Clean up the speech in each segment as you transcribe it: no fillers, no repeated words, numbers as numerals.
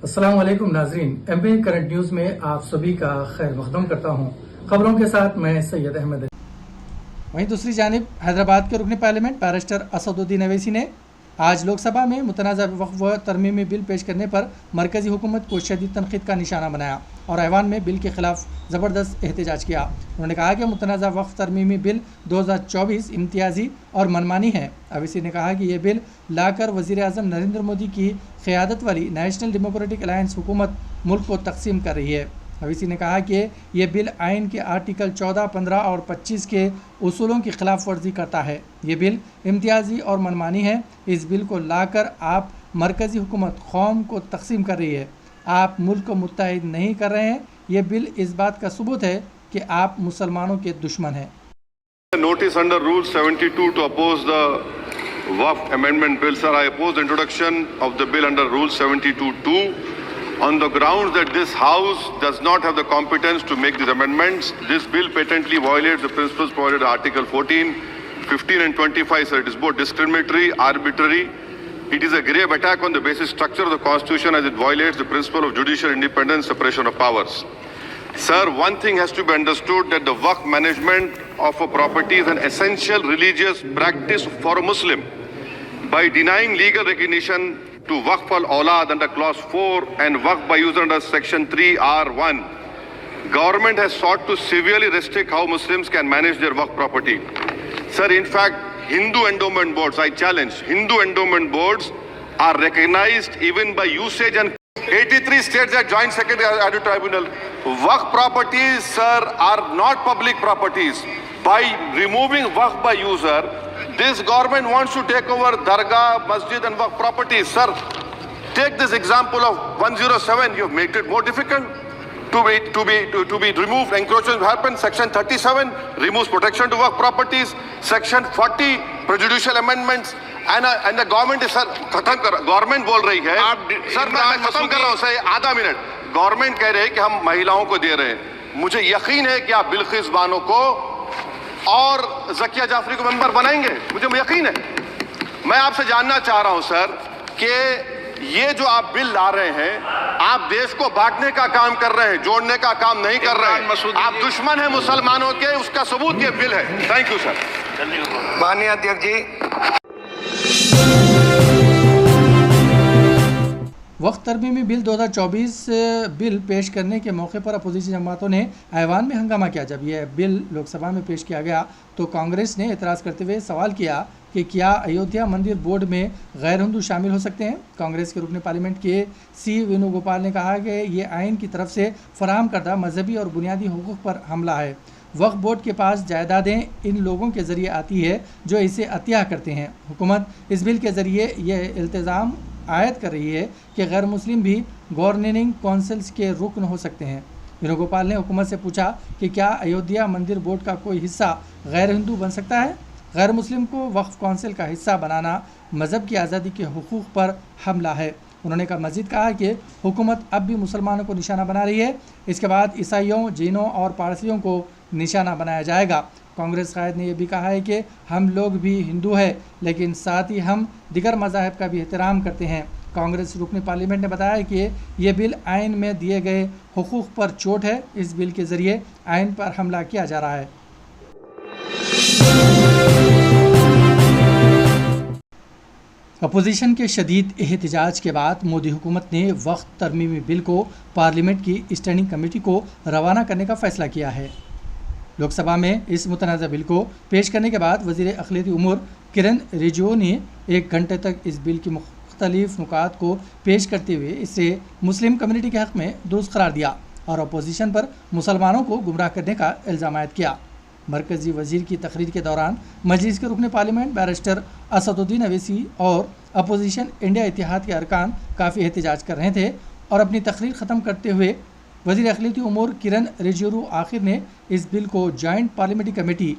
अस्सलाम वालेकुम नाजरीन, एमपी करंट न्यूज में आप सभी का खैर मकदम करता हूं। खबरों के साथ मैं सैयद अहमद। वहीं दूसरी जानिब हैदराबाद के रुकन पार्लियामेंट बैरिस्टर असदुद्दीन अवैसी ने आज लोकसभा में मुतनाज़ा वक्फ व तरमीमी बिल पेश करने पर मरकजी हुकूमत को शदीद तनकीद का निशाना बनाया और ऐवान में बिल के खिलाफ ज़बरदस्त एहतजाज किया। उन्होंने कहा कि मुतनाज़ा वक्फ तरमीमी बिल 2024 इम्तियाजी और मनमानी है। अवैसी ने कहा कि ये बिल लाकर वज़ीर आज़म नरेंद्र मोदी की क़यादत वाली नेशनल डेमोक्रेटिक अलायंस हुकूमत मुल्क को तकसीम कर रही है। अवैसी ने कहा कि ये बिल आइन के आर्टिकल 14, 15 और 25 के उसूलों की खिलाफ वर्जी करता है। ये बिल इम्तियाजी और मनमानी है। इस बिल को लाकर आप मरकज़ी हुकूमत कौम को तकसीम कर रही है, आप मुल्क को मुत्तहिद नहीं कर रहे हैं। ये बिल इस बात का सबूत है कि आप मुसलमानों के दुश्मन हैं। Notice under Rule 72 to oppose the Waqf Amendment Bill. Sir, I oppose the introduction of the bill under Rule 72(2) on the grounds that this House does not have the competence to make these amendments. This bill patently violates the principles provided in Article 14, 15 and 25. Sir, it is both discriminatory, arbitrary. It is a grave attack on the basic structure of the Constitution as it violates the principle of judicial independence, separation of powers. Sir, one thing has to be understood, that the Waqf management of a property is an essential religious practice for a Muslim. By denying legal recognition to Waqf al-Awlad under Clause 4 and Waqf by user under Section 3(r)(1), government has sought to severely restrict how Muslims can manage their Waqf property. Sir, in fact, Hindu endowment boards, I challenge, Hindu endowment boards are recognized even by usage and 83 states are joint secretary at the tribunal. Waqf properties, sir, are not public properties. By removing Waqf by user, this government wants to take over Dargah, Masjid and Waqf properties. Sir, take this example of 107. You have made it more difficult to be removed. Encroachment happens. Section 37 removes protection to Waqf properties. Section 40 prejudicial amendments. And the government is, sir, government बोल रही है, sir मैं खत्म कर रहा हूँ sir, आधा minute. Government कह रहे हैं कि हम महिलाओं को दे रहे हैं। मुझे यकीन है कि आप बिल्किस बानो को और ज़किया जाफरी को मेंबर बनाएंगे, मुझे यकीन है। मैं आपसे जानना चाह रहा हूं सर कि ये जो आप बिल ला रहे हैं, आप देश को बांटने का काम कर रहे हैं, जोड़ने का काम नहीं कर रहे हैं। आप दुश्मन हैं मुसलमानों के, उसका सबूत ये बिल है। Thank you sir. माननीय अध्यक्ष जी, वक्त तरमीमी बिल 2024 बिल पेश करने के मौके पर अपोजिशन जमातों ने ऐवान में हंगामा किया। जब यह बिल लोकसभा में पेश किया गया तो कांग्रेस ने एतराज़ करते हुए सवाल किया कि क्या अयोध्या मंदिर बोर्ड में गैर हिंदू शामिल हो सकते हैं। कांग्रेस के रुकन पार्लियामेंट के सी वेणुगोपाल ने कहा कि ये आइन की तरफ से फराहम करदा मजहबी और बुनियादी हुकूक पर हमला है। वक्फ बोर्ड के पास जायदादें इन लोगों के ज़रिए आती है जो इसे अतिया करते हैं। हुकूमत इस बिल के ज़रिए यह इल्तिज़ाम आयद कर रही है कि गैर मुस्लिम भी गवर्निंग काउंसिल्स के रुकन हो सकते हैं। वेणुगोपाल ने हुकूमत से पूछा कि क्या अयोध्या मंदिर बोर्ड का कोई हिस्सा गैर हिंदू बन सकता है। गैर मुस्लिम को वक्फ काउंसिल का हिस्सा बनाना मज़हब की आज़ादी के हुकूक पर हमला है। उन्होंने मज़ीद कहा कि हुकूमत अब भी मुसलमानों को निशाना बना रही है। इसके बाद ईसाइयों, जैनों और पारसियों को निशाना बनाया जाएगा। कांग्रेस कायद ने यह भी कहा है कि हम लोग भी हिंदू हैं, लेकिन साथ ही हम दिगर मज़ाहब का भी एहतराम करते हैं। कांग्रेस रुकन पार्लियामेंट ने बताया कि ये बिल आइन में दिए गए हुकूक पर चोट है। इस बिल के ज़रिए आइन पर हमला किया जा रहा है। अपोजिशन के शदीद एहतजाज के बाद मोदी हुकूमत ने वक्त तरमीमी बिल को पार्लियामेंट की स्टैंडिंग कमेटी को रवाना करने का फ़ैसला किया है। लोकसभा में इस मुतनाज़ा बिल को पेश करने के बाद वज़ीर अक़लियती उमूर किरण रिजिजू ने 1 घंटे तक इस बिल की मुख्तलिफ नुकात को पेश करते हुए इसे मुस्लिम कम्युनिटी के हक़ में दुरुस्त करार दिया और अपोजिशन पर मुसलमानों को गुमराह करने का इल्ज़ाम आयद किया। मरकज़ी वज़ीर की तकरीर के दौरान मजलिस के रुकन पार्लियामेंट बैरिस्टर असदुद्दीन अवैसी और अपोजिशन इंडिया इत्तेहाद के अरकान काफ़ी एहतजाज कर रहे थे और अपनी तकरीर ख़त्म करते हुए वज़ीर अक़लियती उमूर किरण रिजिजू आखिर ने इस बिल को जॉइंट पार्लियामेंट्री कमेटी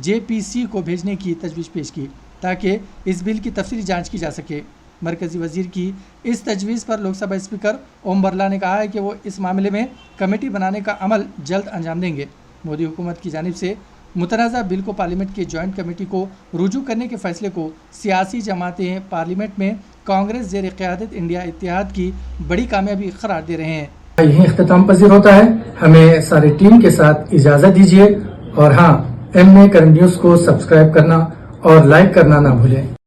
JPC को भेजने की तजवीज़ पेश की ताकि इस बिल की तफसीली जांच की जा सके। मरकज़ी वज़ीर की इस तजवीज़ पर लोकसभा स्पीकर ओम बिरला ने कहा है कि वो इस मामले में कमेटी बनाने का अमल जल्द अंजाम देंगे। मोदी हुकूमत की जानिब से मुतनाज़ा बिल को पार्लियामेंट की जॉइंट कमेटी को रुजू करने के फैसले को सियासी जमातें पार्लियामेंट में कांग्रेस ज़ेर क़यादत इंडिया इत्तेहाद की बड़ी कामयाबी करार दे रहे हैं। यही इख्तिताम पजीर होता है। हमें सारी टीम के साथ इजाज़त दीजिए और हाँ, एमए करंट न्यूज़ को सब्सक्राइब करना और लाइक करना ना भूलें।